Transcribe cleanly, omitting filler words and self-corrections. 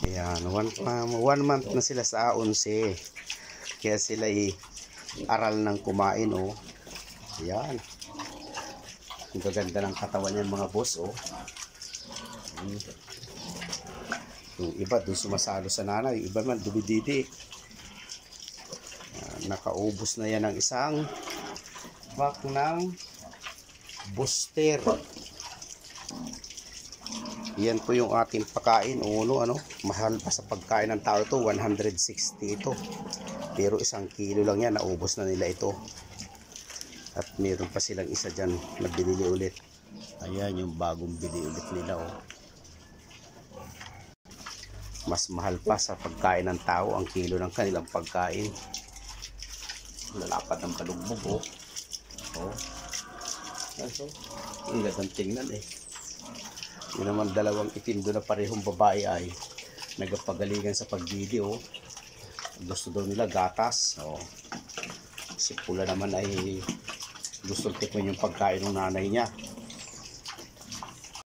Ayan, one month na sila sa 11. Kaya sila aral ng kumain, oh. Ayan. Ang gaganda ng katawan niyan, mga boss, oh. Yung iba doon sumasalo sa nanay, yung iba man dumididi. Nakaubos na yan ng isang pack ng booster. Yan po yung ating pagkain. Mahal pa sa pagkain ng tao ito, 160 ito. Pero 1 kilo lang yan, naubos na nila ito. At meron pa silang isa dyan na binili ulit. Ayan yung bagong bili ulit nila, oh. Mas mahal pa sa pagkain ng tao ang kilo ng kanilang pagkain. Lalapad ang kalugbog, oh. Oh. Ang gandang tingnan, eh. Yun naman, dalawang itim doon na parehong babae ay nagpagalingan sa pagdidi, oh. Gusto daw nila gatas, oh. Si Pula naman ay gusto tikman yung pagkain ng nanay niya.